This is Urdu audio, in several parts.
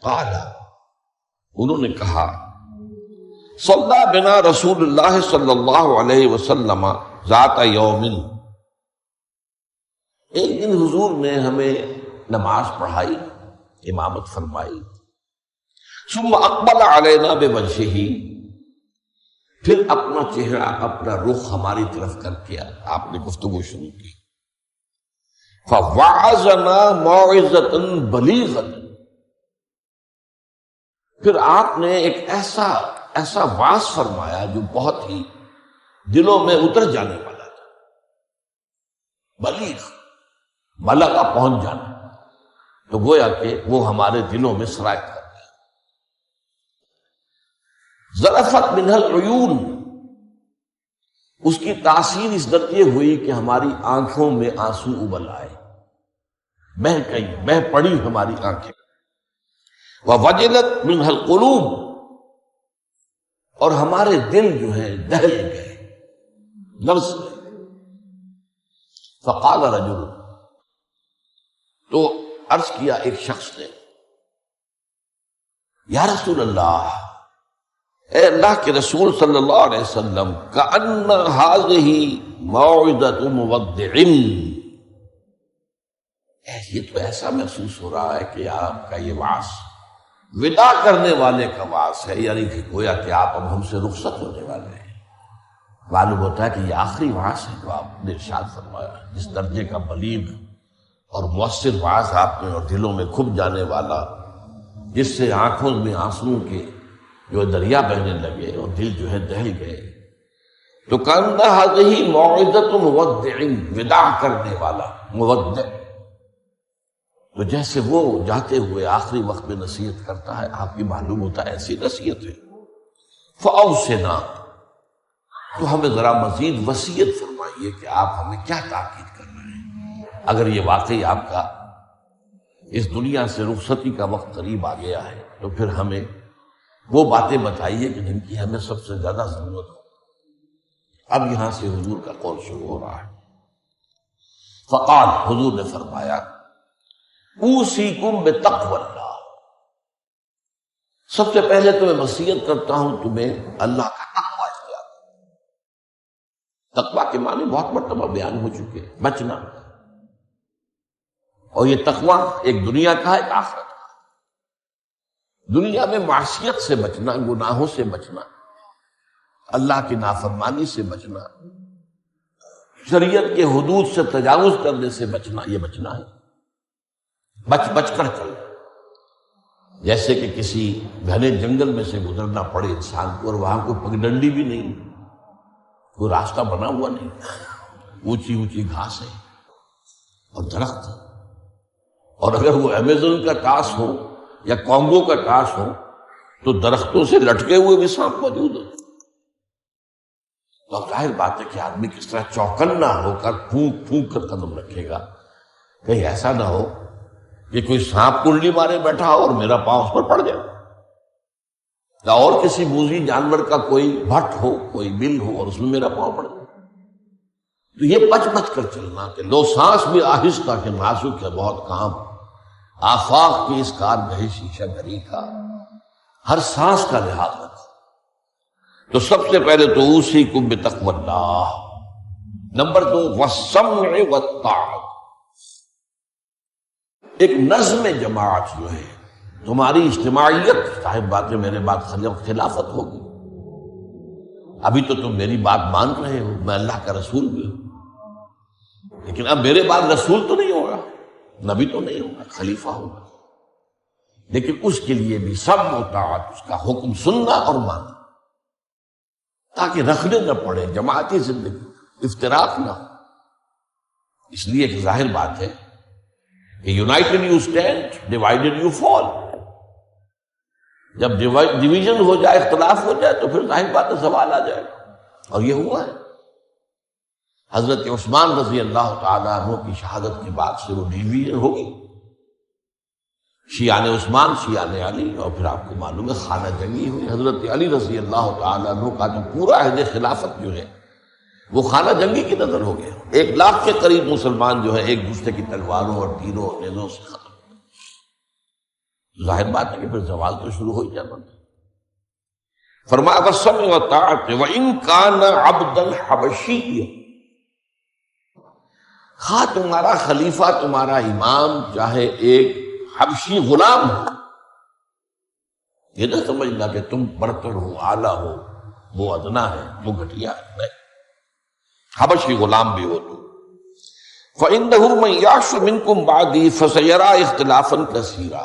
قال، انہوں نے کہا، صلی بنا رسول اللہ صلی اللہ علیہ وسلم ذات یوم، ایک دن حضور نے ہمیں نماز پڑھائی، امامت فرمائی، ثم اقبل علینا بوجہہ، پھر اپنا چہرہ اپنا رخ ہماری طرف کر کے آپ نے گفتگو شروع کی، فوعظنا موعظۃ بلیغۃ، پھر آپ نے ایک ایسا واعظ فرمایا جو بہت ہی دلوں میں اتر جانے والا تھا، بلیغ، بلغ پہنچ جانا، تو گویا کہ وہ ہمارے دلوں میں سرایت کر گیا۔ ذرفت منہ العیون، اس کی تاثیر اس درجے ہوئی کہ ہماری آنکھوں میں آنسو ابل آئے، بہہ پڑی ہماری آنکھیں۔ ووجلت منہ القلوب، اور ہمارے دل جو ہیں دہل گئے، لرز گئے۔ فقال رجل، تو عرض کیا ایک شخص نے، یا رسول اللہ، اے اللہ کے رسول صلی اللہ علیہ وسلم، کأن ہذہ موعظۃ مودع، یہ تو ایسا محسوس ہو رہا ہے کہ آپ کا یہ وعظ وداع کرنے والے کا وعظ ہے، یعنی کہ گویا کہ آپ اب ہم سے رخصت ہونے والے ہیں۔ معلوم ہوتا ہے کہ یہ آخری وعظ ہے جو آپ نے ارشاد فرمایا، جس درجے کا بلیغ اور مؤثر وعظ آپ نے، اور دلوں میں کھپ جانے والا، جس سے آنکھوں میں آنسوؤں کے جو دریا بہنے لگے اور دل جو ہے دہل گئے۔ تو کأن ہذہ موعظۃ مودع، وداع کرنے والا، مودع، تو جیسے وہ جاتے ہوئے آخری وقت میں نصیحت کرتا ہے، آپ کی معلوم ہوتا ہے ایسی نصیحت ہے۔ فأوصنا، تو ہمیں ذرا مزید وصیت فرمائیے کہ آپ ہمیں کیا تاکید کر رہے ہیں، اگر یہ واقعی آپ کا اس دنیا سے رخصتی کا وقت قریب آ گیا ہے تو پھر ہمیں وہ باتیں بتائیے کہ جن کی ہمیں سب سے زیادہ ضرورت ہو۔ اب یہاں سے حضور کا قول شروع ہو رہا ہے۔ فقال، حضور نے فرمایا، اوصیکم بتقوی اللہ، سب سے پہلے تو میں وصیت کرتا ہوں تمہیں اللہ کا تقوی اختیار کرو۔ تقوی کے معنی بہت مرتبہ بیان ہو چکے ہیں، بچنا، اور یہ تقوی ایک دنیا کا ہے، ایک آخرت کا۔ دنیا میں معصیت سے بچنا، گناہوں سے بچنا، اللہ کی نافرمانی سے بچنا، شریعت کے حدود سے تجاوز کرنے سے بچنا، یہ بچنا ہے، بچ کر چل، جیسے کہ کسی گھنے جنگل میں سے گزرنا پڑے انسان کو، اور وہاں کوئی پگڈنڈی بھی نہیں، کوئی راستہ بنا ہوا نہیں، اونچی اونچی گھاس ہے اور درخت ہے، اور اگر وہ امیزون کا ٹاس ہو یا کانگو کا ٹاس ہو تو درختوں سے لٹکے ہوئے بھی سانپ موجود ہو، تو ظاہر بات ہے کہ آدمی کس طرح چوکنا ہو کر پھونک پھونک کر قدم رکھے گا، کہیں ایسا نہ ہو کہ کوئی سانپ کنڈلی مارے بیٹھا ہو اور میرا پاؤں اس پر پڑ جائے، یا اور کسی موذی جانور کا کوئی بھٹ ہو، کوئی بل ہو اور اس میں میرا پاؤں پڑ جائے۔ تو یہ بچ کر چلنا کہ لو سانس بھی آہستہ کہ نازک ہے بہت کام، آفاق کی اس کارگہ شیشہ گری کا، ہر سانس کا لحاظ رکھو۔ تو سب سے پہلے تو اوصیکم بتقوی اللہ، نمبر 2 والسمع والطاعۃ، ایک نظم جماعت جو ہے، تمہاری اجتماعیت، صاحب بات ہے میرے بات خلافت ہوگی، ابھی تو تم میری بات مان رہے ہو، میں اللہ کا رسول بھی ہوں، لیکن اب میرے بعد رسول تو نہیں ہوگا، نبی تو نہیں ہوگا، خلیفہ ہوگا، لیکن اس کے لیے بھی سمع و طاعت، اس کا حکم سننا اور ماننا، تاکہ رکھنے نہ پڑے، جماعتی زندگی افتراق نہ ہو۔ اس لیے ایک ظاہر بات ہے کہ United you stand, divided you fall, جب ڈویژن ہو جائے، اختلاف ہو جائے تو پھر ظاہر بات ہے زوال آ جائے گا، اور یہ ہوا ہے۔ حضرت عثمان رضی اللہ تعالیٰ عنہ کی شہادت کے بعد سے وہ ڈویژن ہوگی، شیعان عثمان، شیعان علی، اور پھر آپ کو معلوم ہے خانہ جنگی ہوئی۔ حضرت علی رضی اللہ تعالیٰ عنہ کا جو پورا عہد خلافت جو ہے وہ خانہ جنگی کی نظر ہو گیا، 1 لاکھ کے قریب مسلمان جو ہے ایک دوسرے کی تلواروں اور تیروں اور نیزوں سے ختم۔ ظاہر بات ہے کہ پھر سوال تو شروع ہو ہی جانا. فرمایا والسمع والطاعۃ وإن كان عبدا حبشیا، خواہ تمہارا خلیفہ تمہارا امام چاہے ایک حبشی غلام ہو. یہ نہ سمجھنا کہ تم برتر ہو، اعلیٰ ہو، وہ ادنا ہے، وہ گھٹیا ہے. نہیں، حبشی غلام بھی ہو تو. فإنه من يعش منكم بعدي فسيرى اختلافا كثيرا،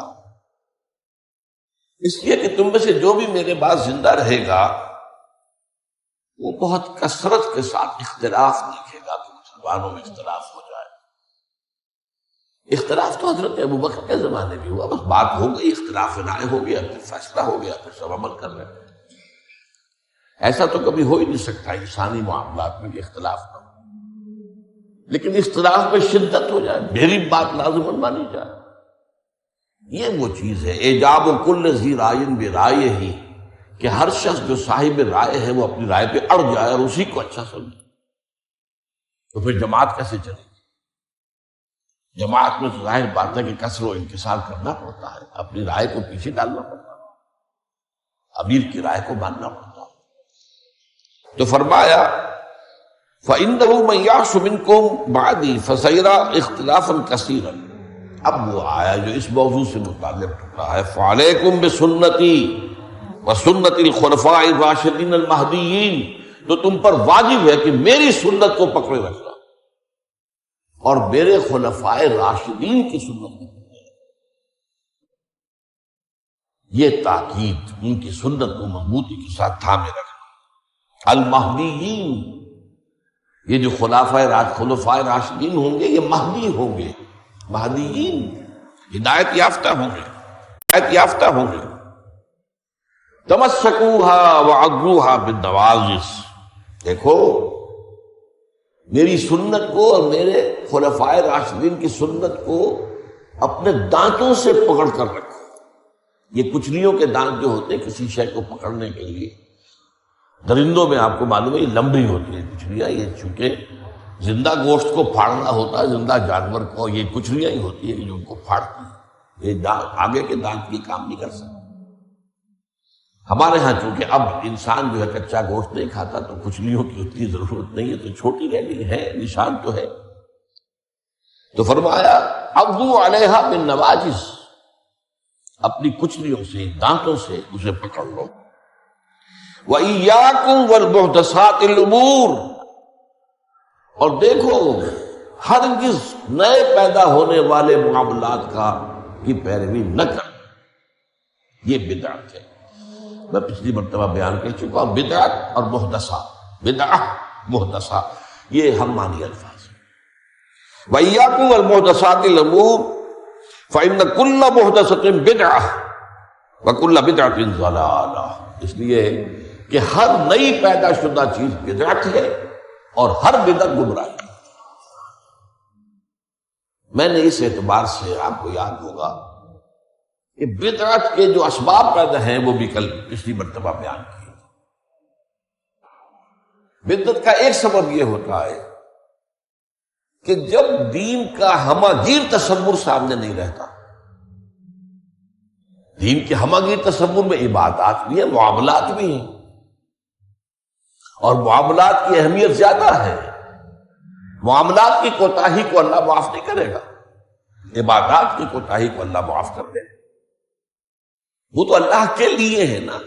اس لیے کہ تم میں سے جو بھی میرے بعد زندہ رہے گا وہ بہت کثرت کے ساتھ اختلاف دیکھے گا کہ مسلمانوں میں اختلاف ہو جائے. اختلاف تو حضرت ابوبکر کے زمانے بھی ہوا، بس بات ہو گئی، اختلاف رائے ہو گیا، پھر فیصلہ ہو گیا، پھر سب عمل کر رہے ہیں. ایسا تو کبھی ہو ہی نہیں سکتا انسانی معاملات میں کہ اختلاف نہ ہو، لیکن اختلاف میں شدت ہو جائے، میری بات لازماً مانی جائے. یہ وہ چیز ہے ایجاب کل ذی رائے برائے ہی، کہ ہر شخص جو صاحب رائے ہے وہ اپنی رائے پہ اڑ جائے اور اسی کو اچھا سمجھے. تو پھر جماعت کیسے چلے گی؟ جماعت میں تو ظاہر بات ہے کہ کثر و انکسار کرنا پڑتا ہے، اپنی رائے کو پیچھے ڈالنا پڑتا ہے، امیر کی رائے کو ماننا پڑتا ہے. تو فرمایا فَإِنَّهُ مَن يَعْشُ مِنكُم بَعْدِي فَسَيَرَىٰ اخْتِلَافًا كَثِيرًا. اب وہ آیا جو اس موضوع سے متعلق ہوتا ہے، فَعَلَيْكُمْ بِسُنَّتِي وَسُنَّتِ الْخُلَفَاءِ الرَّاشِدِينَ الْمَهْدِيِّينَ، تو تم پر واجب ہے کہ میری سنت کو پکڑے رکھنا اور میرے خلفائے راشدین کی سنت کو پکڑے رکھنا. یہ تاکید ان کی سنت کو مضبوطی کے ساتھ تھامے رکھنا. المہدیین، یہ جو خلفائے راشدین ہوں گے یہ مہدی ہوں گے، مہدیین ہدایت یافتہ ہوں گے، ہدایت یافتہ ہوں گے. تمسکوها وعضوها بالنواجذ، دیکھو میری سنت کو اور میرے خلفائے راشدین کی سنت کو اپنے دانتوں سے پکڑ کر رکھو. یہ کچلیوں کے دانت جو ہوتے ہیں کسی شے کو پکڑنے کے لیے، درندوں میں آپ کو معلوم ہے یہ لمبی ہوتی ہے کچلیاں، یہ چونکہ زندہ گوشت کو پھاڑنا ہوتا ہے، زندہ جانور کو یہ کچلیاں ہی ہوتی ہیں جو ان کو پھاڑتی ہیں. یہ آگے کے دانت یہ کام نہیں کر سکتے. ہمارے ہاں چونکہ اب انسان جو ہے کچا گوشت نہیں کھاتا تو کچلیوں کی اتنی ضرورت نہیں ہے، تو چھوٹی رہ گئی ہے، نشان تو ہے. تو فرمایا عضو علیہا بالنواجذ، اپنی کچلیوں سے دانتوں سے اسے پکڑ لو. وَإِيَّاكُمْ وَالْمُحْدَثَاتِ الْأُمُورِ، اور دیکھو ہرگز نئے پیدا ہونے والے معاملات کی پیروی نہ کر، یہ بدعت ہے. میں پچھلی مرتبہ بیان کر چکا ہوں، بدعت اور محدثہ، بدعہ محدثہ یہ ہم مانی الفاظ ہیں. وَإِيَّاكُمْ وَالْمُحْدَثَاتِ الْأُمُورِ فَإِنَّ كُلَّ مُحْدَثَةٍ بِدْعَةٍ وَكُلَّ بِدْعَةٍ ضَلَالَةٍ، اس لیے کہ ہر نئی پیدا شدہ چیز بدعت ہے اور ہر بدعت گمراہی ہے. میں نے اس اعتبار سے آپ کو یاد ہوگا کہ بدعت کے جو اسباب پیدا ہیں وہ بھی کل پچھلی مرتبہ بیان کیے. بدعت کا ایک سبب یہ ہوتا ہے کہ جب دین کا ہماگیر تصور سامنے نہیں رہتا. دین کے ہماگیر تصور میں عبادات بھی ہیں، معاملات بھی ہیں، اور معاملات کی اہمیت زیادہ ہے. معاملات کی کوتاہی کو اللہ معاف نہیں کرے گا، عبادات کی کوتاہی کو اللہ معاف کر دے. وہ تو اللہ کے لیے ہے نا،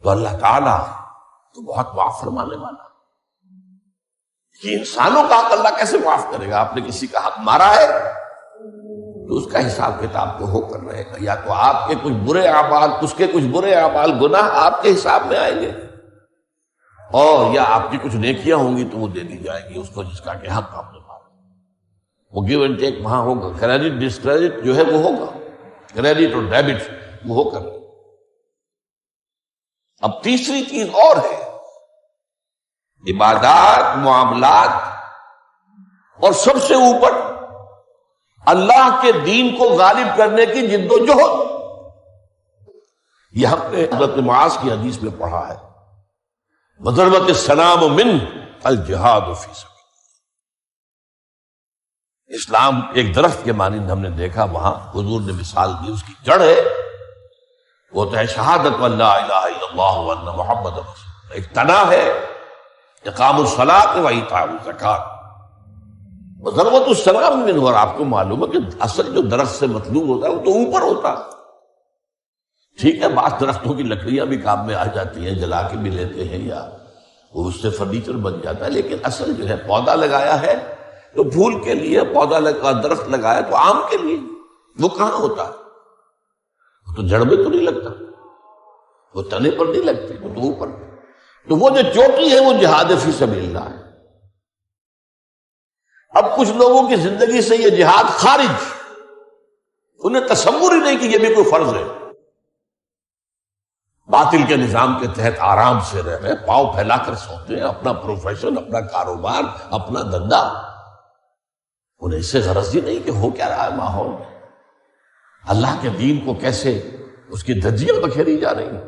تو اللہ تعالیٰ تو بہت معاف فرمانے والا. کہ انسانوں کا حق اللہ کیسے معاف کرے گا؟ آپ نے کسی کا حق مارا ہے تو اس کا حساب کتاب تو ہو کر رہے گا. یا تو آپ کے کچھ برے اعمال، اس کے کچھ برے اعمال، گناہ آپ کے حساب میں آئیں گے، اور یا آپ کی کچھ نیکیاں ہوں گی تو وہ دے دی جائیں گی اس کو جس کا کہ حق آپ نے مارا. وہ گیو اینڈ ٹیک وہاں ہوگا، کریڈٹ ڈسکریڈٹ جو ہے وہ ہوگا، کریڈٹ اور ڈیبٹ وہ ہو کر. اب تیسری چیز اور ہے، عبادات، معاملات، اور سب سے اوپر اللہ کے دین کو غالب کرنے کی جد و جہد. یہ ہم نے حضرت معاذ کی حدیث میں پڑھا ہے، وَضَرْبَتِ السَّلَامُ مِنْ الْجِهَادُ فِي سَبِيلِ. اسلام ایک درخت کے مانند ہم نے دیکھا، وہاں حضور نے مثال دی، اس کی جڑ ہے وہ تو ہے شہادت اللہ الہ الا اللہ وان محمد رسول اللہ، ایک تنا ہے اقام الصلاۃ و ایتاء الزکوٰۃ وذروۃ السلام منہ، اور آپ کو معلوم ہے کہ اصل جو درخت سے مطلوب ہوتا ہے وہ تو اوپر ہوتا ہے۔ ٹھیک ہے، بعض درختوں کی لکڑیاں بھی کام میں آ جاتی ہیں، جلا کے بھی لیتے ہیں یا وہ اس سے فرنیچر بن جاتا ہے، لیکن اصل جو ہے پودا لگایا ہے تو پھول کے لیے، پودا لگا درخت لگایا تو آم کے لیے، وہ کہاں ہوتا ہے؟ وہ تو جڑ میں تو نہیں لگتا، وہ تنے پر نہیں لگتے، وہ تو اوپر۔ تو وہ جو چوٹی ہے وہ جہاد فی سبیل اللہ ہے۔ اب کچھ لوگوں کی زندگی سے یہ جہاد خارج، انہیں تصور ہی نہیں کہ یہ بھی کوئی فرض ہے، باطل کے نظام کے تحت آرام سے رہ رہے، پاؤں پھیلا کر سوتے ہیں، اپنا پروفیشن، اپنا کاروبار، اپنا دھندا، انہیں اس سے غرض ہی نہیں کہ ہو کیا رہا ہے ماحول میں، اللہ کے دین کو کیسے اس کی دھجیاں بکھیری جا رہی ہیں،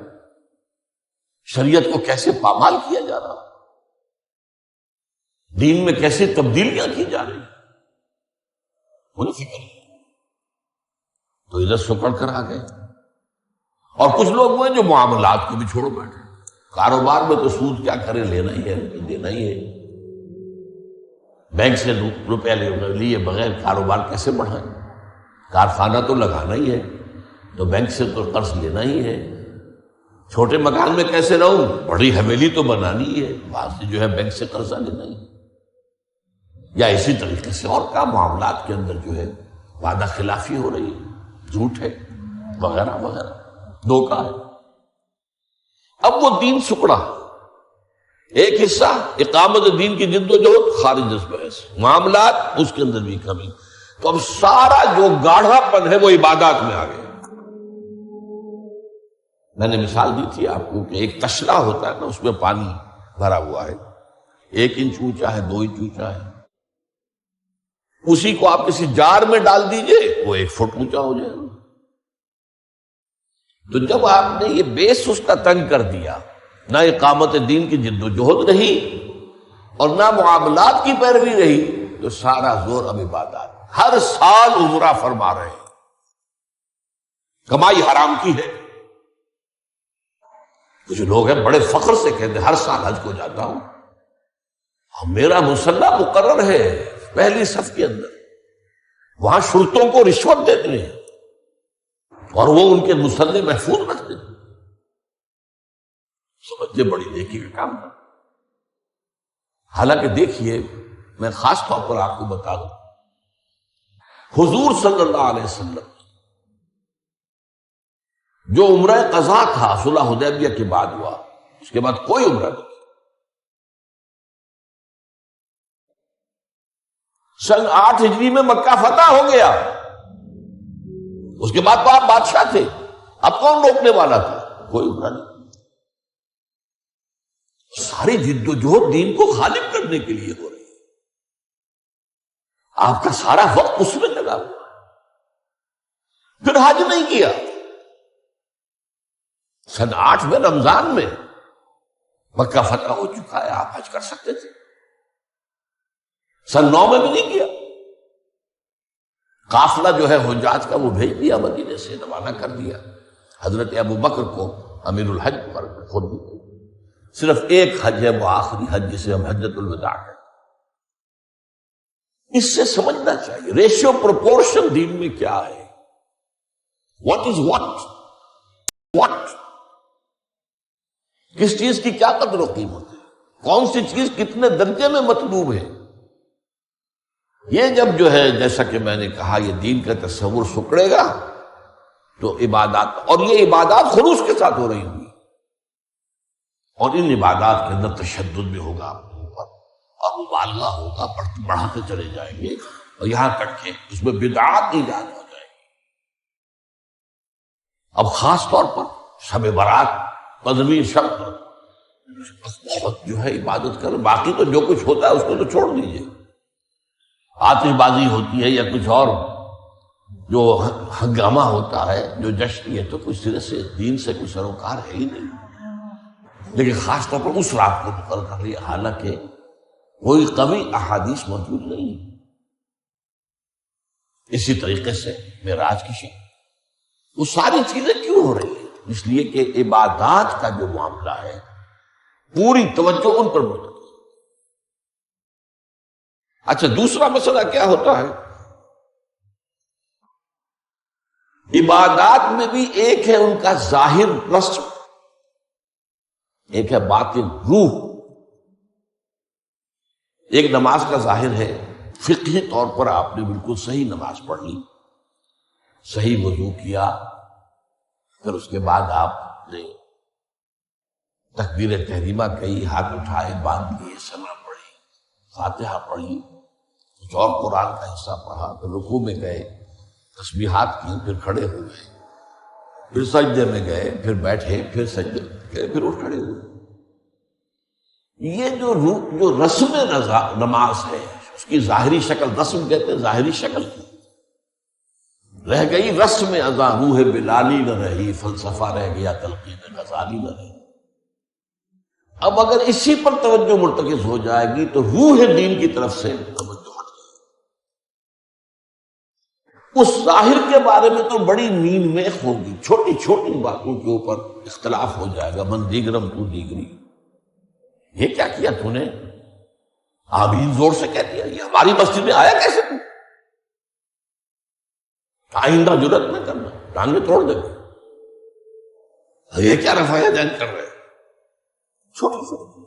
شریعت کو کیسے پامال کیا جا رہا، دین میں کیسے تبدیلیاں کی جا رہی، انہیں فکر نہیں، تو ادھر سکڑ کر آ گئے۔ اور کچھ لوگ وہ ہیں جو معاملات کو بھی چھوڑو بیٹھے، کاروبار میں تو سود کیا کرے، لینا ہی ہے دینا ہی ہے، بینک سے روپیہ لیے بغیر کاروبار کیسے بڑھائیں، کارخانہ تو لگانا ہی ہے تو بینک سے تو قرض لینا ہی ہے، چھوٹے مکان میں کیسے رہوں، بڑی حویلی تو بنانی ہی ہے، بعض سے جو ہے بینک سے قرضہ لینا ہی ہے، یا اسی طریقے سے اور کا معاملات کے اندر جو ہے وعدہ خلافی ہو رہی ہے، جھوٹ ہے وغیرہ وغیرہ، دھوکہ ہے۔ اب وہ دین سکڑا، ایک حصہ اقامت دین کی جد و جہد خارج اس بحث، معاملات اس کے اندر بھی کمی، تو اب سارا جو گاڑھا پن ہے وہ عبادات میں آ گیا۔ میں نے مثال دی تھی آپ کو کہ ایک تشلا ہوتا ہے نا، اس میں پانی بھرا ہوا ہے، 1 انچ اونچا ہے، 2 انچ اونچا ہے، اسی کو آپ کسی جار میں ڈال دیجئے وہ 1 فٹ اونچا ہو جائے گا۔ تو جب آپ نے یہ بیس اس کا تنگ کر دیا، نہ اقامت دین کی جد و جہد رہی اور نہ معاملات کی پیروی رہی، تو سارا زور اب عبادات، ہر سال عمرہ فرما رہے ہیں، کمائی حرام کی ہے۔ کچھ لوگ ہیں بڑے فخر سے کہتے ہیں ہر سال حج کو جاتا ہوں، میرا مصلی مقرر ہے پہلی صف کے اندر، وہاں شرطوں کو رشوت دیتے ہیں اور وہ ان کے مصلی محفوظ رکھتے ہیں، سمجھتے بڑی نیکی کا کام ہے۔ حالانکہ دیکھیے، میں خاص طور پر آپ کو بتا دوں، حضور صلی اللہ علیہ وسلم جو عمرہ قضا تھا صلح حدیبیہ کے بعد ہوا، اس کے بعد کوئی عمرہ نہیں، سن 8 ہجری میں مکہ فتح ہو گیا، اس کے بعد تو آپ بادشاہ تھے، اب کون روکنے والا تھا؟ کوئی عمرہ نہیں۔ ساری جد و جہد دین کو غالب کرنے کے لیے ہو رہی ہے، آپ کا سارا وقت اس میں لگا ہوا، پھر حج نہیں کیا۔ سن 8 میں رمضان میں مکہ فتح ہو چکا ہے، آپ حج کر سکتے تھے، سن 9 میں بھی نہیں کیا۔ قافلہ جو ہے حجاج کا وہ بھیج دیا، مدینے سے روانہ کر دیا، حضرت ابو بکر کو امیر الحج پر خود بھی، صرف ایک حج ہے وہ آخری حج جسے ہم حجۃ الوداع کہتے ہیں۔ اس سے سمجھنا چاہیے ریشیو پروپورشن دین میں کیا ہے، واٹ از واٹ، کس چیز کی کیا قدر و قیمت ہے، کون سی چیز کتنے درجے میں مطلوب ہے۔ یہ جب جو ہے جیسا کہ میں نے کہا یہ دین کا تصور سکڑے گا تو عبادات، اور یہ عبادات خلوص کے ساتھ ہو رہی ہوگی، اور ان عبادات کے اندر تشدد بھی ہوگا اپنے اوپر اور مبالغہ ہوگا، بڑھاتے چلے جائیں گے، اور یہاں تک کہ اس میں بدعات ایجاد ہو جائے گی۔ اب خاص طور پر شب برات، قدمی شب پر بہت جو ہے عبادت کر، باقی تو جو کچھ ہوتا ہے اس کو تو چھوڑ دیجیے، آتش بازی ہوتی ہے یا کچھ اور جو ہنگامہ ہوتا ہے، جو جشن، یہ تو کچھ سرے سے دین سے کوئی سروکار ہے ہی نہیں۔ لیکن خاص طور پر اس رات کو مقرر کر لیا، حالانکہ کوئی قوی احادیث موجود نہیں، اسی طریقے سے معراج کی شب وہ ساری چیزیں کیوں ہو رہی ہیں؟ اس لیے کہ عبادات کا جو معاملہ ہے پوری توجہ ان پر مرتکز۔ اچھا دوسرا مسئلہ کیا ہوتا ہے؟ عبادات میں بھی ایک ہے ان کا ظاہر رسم، ایک ہے باطن روح۔ ایک نماز کا ظاہر ہے، فقہی طور پر آپ نے بالکل صحیح نماز پڑھ لی، صحیح وضو کیا، پھر اس کے بعد آپ نے تکبیر تحریمہ کہی، ہاتھ اٹھائے، باندھ لیے، ثنا پڑھی، فاتحہ پڑھی، کچھ اور قرآن کا حصہ پڑھا، پھر رکوع میں گئے، تسبیحات کی، پھر کھڑے ہو گئے، پھر سجدے میں گئے، پھر بیٹھے، پھر سجدے گئے، پھر اٹھ کھڑے ہوئے۔ یہ جو رسم نماز ہے اس کی ظاہری شکل، رسم کہتے ہیں ظاہری شکل کی، رہ گئی رسم اذاں، روح بلالی نہ رہی، فلسفہ رہ گیا، تلقین غزالی نہ رہی۔ اب اگر اسی پر توجہ مرتکز ہو جائے گی تو روح دین کی طرف سے توجہ ہٹ جائے گی۔ اس ظاہر کے بارے میں تو بڑی نیند میں ہوگی، چھوٹی چھوٹی باتوں کے اوپر اختلاف ہو جائے گا، من دیگرم تو دیگری، یہ کیا کیا تو نے؟ آمین زور سے کہہ دیا، یہ ہماری مسجد میں آیا کیسے تو؟ آئندہ جرات نہ کرنا، ٹانگیں توڑ دے گا، یہ کیا رفع دین کر رہے ہیں؟ چھوٹی چھوٹی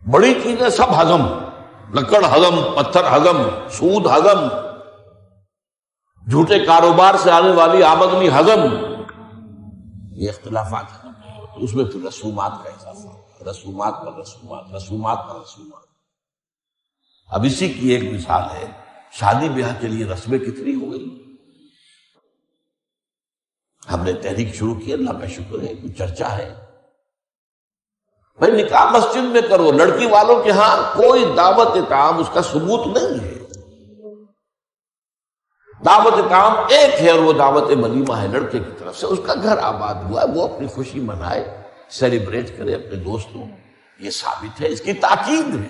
بڑی چیزیں سب ہضم، لکڑ ہضم، پتھر ہضم، سود ہضم، جھوٹے کاروبار سے آنے والی آمدنی ہضم، یہ اختلافات ہیں، اس میں پھر رسومات کا اضافہ، رسومات پر رسومات، رسومات پر رسومات۔ اب اسی کی ایک مثال ہے، شادی بیاہ کے لیے رسمیں کتنی ہو گئی۔ ہم نے تحریک شروع کی، اللہ کا شکر ہے، کوئی چرچا ہے، بھائی نکاح مسجد میں کرو، لڑکی والوں کے ہاں کوئی دعوت طعام اس کا ثبوت نہیں ہے۔ دعوت طعام ایک ہے اور وہ دعوت ولیمہ ہے لڑکے کی طرف سے، اس کا گھر آباد ہوا ہے، وہ اپنی خوشی منائے، سیلیبریٹ کرے اپنے دوستوں، یہ ثابت ہے، اس کی تاکید ہے۔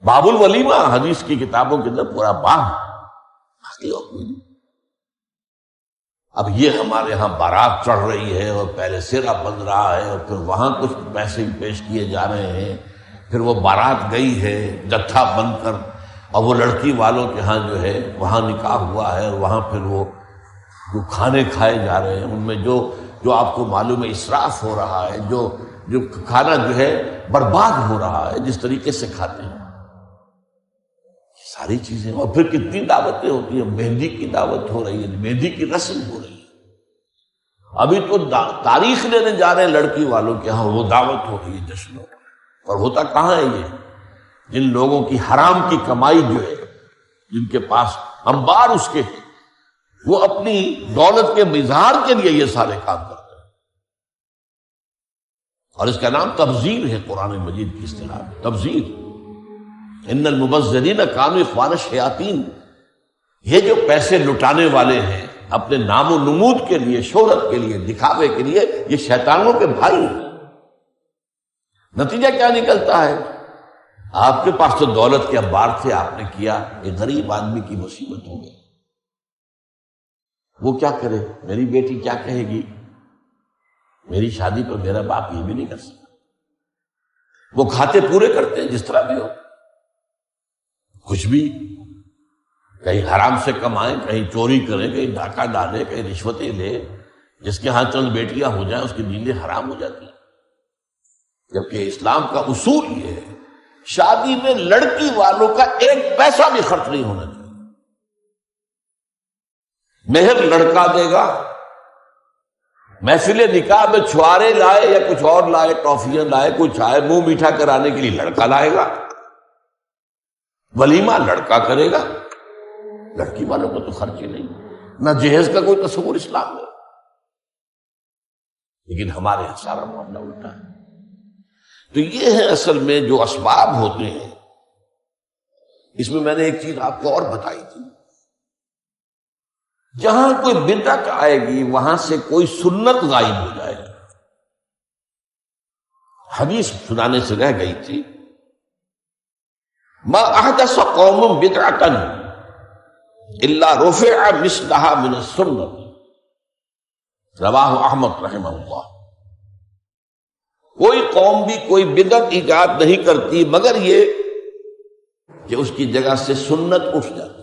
باب الولیمہ حدیث کی کتابوں کے اندر پورا باب، باقی اور کوئی نہیں۔ اب یہ ہمارے ہاں بارات چڑھ رہی ہے اور پہلے سیرا بن رہا ہے اور پھر وہاں کچھ پیسے پیش کیے جا رہے ہیں، پھر وہ بارات گئی ہے جتھا بن کر، اور وہ لڑکی والوں کے ہاں جو ہے وہاں نکاح ہوا ہے، اور وہاں پھر وہ جو کھانے کھائے جا رہے ہیں ان میں جو آپ کو معلوم ہے اسراف ہو رہا ہے، جو کھانا جو ہے برباد ہو رہا ہے جس طریقے سے کھاتے ہیں، ساری چیزیں۔ اور پھر کتنی دعوتیں ہوتی ہیں، مہندی کی دعوت ہو رہی ہے، مہندی کی رسم ہو رہی ہے، ابھی تو تاریخ لینے جا رہے ہیں لڑکی والوں کے ہاں، وہ دعوت ہو رہی ہے جشنوں، اور ہوتا کہاں ہے یہ؟ جن لوگوں کی حرام کی کمائی جو ہے، جن کے پاس انبار اس کے ہیں، وہ اپنی دولت کے اظہار کے لیے یہ سارے کام کرتے ہیں، اور اس کا نام تبذیر ہے، قرآن مجید کی اصطلاح میں تبذیر۔ ان المبذرین کانوا اخوان الشیاطین، یہ جو پیسے لٹانے والے ہیں اپنے نام و نمود کے لیے، شہرت کے لیے، دکھاوے کے لیے، یہ شیطانوں کے بھائی ہیں۔ نتیجہ کیا نکلتا ہے؟ آپ کے پاس تو دولت کے انبار تھے، آپ نے کیا، ایک غریب آدمی کی مصیبت ہو گئی، وہ کیا کرے؟ میری بیٹی کیا کہے گی؟ میری شادی پر میرا باپ یہ بھی نہیں کر سکتا۔ وہ کھاتے پورے کرتے ہیں جس طرح بھی ہو، کچھ بھی، کہیں حرام سے کمائیں، کہیں چوری کریں، کہیں ڈاکہ ڈالیں، کہیں رشوتیں لے، جس کے ہاں چند بیٹیاں ہو جائیں اس کی نیندیں حرام ہو جاتی ہیں۔ جبکہ اسلام کا اصول یہ ہے، شادی میں لڑکی والوں کا ایک پیسہ بھی خرچ نہیں ہونا چاہیے، مہر لڑکا دے گا، محفل نکاح میں چھوارے لائے یا کچھ اور لائے، ٹافیاں لائے، کچھ آئے، منہ میٹھا کرانے کے لیے لڑکا لائے گا، ولیمہ لڑکا کرے گا، لڑکی والوں کو تو خرچ ہی نہیں، نہ جہیز کا کوئی تصور اسلام میں۔ لیکن ہمارے یہاں سارا معاملہ الٹا ہے۔ تو یہ ہے اصل میں جو اسباب ہوتے ہیں۔ اس میں میں نے ایک چیز آپ کو اور بتائی تھی، جہاں کوئی بدعت آئے گی وہاں سے کوئی سنت غائب ہو جائے گی۔ حدیث سنانے سے رہ گئی تھی، ما احدث قوم بدعۃ الا رفع مثلها من السنت، رواہ احمد رحمہ اللہ۔ کوئی قوم بھی کوئی بدعت ایجاد نہیں کرتی مگر یہ کہ اس کی جگہ سے سنت اٹھ جاتی۔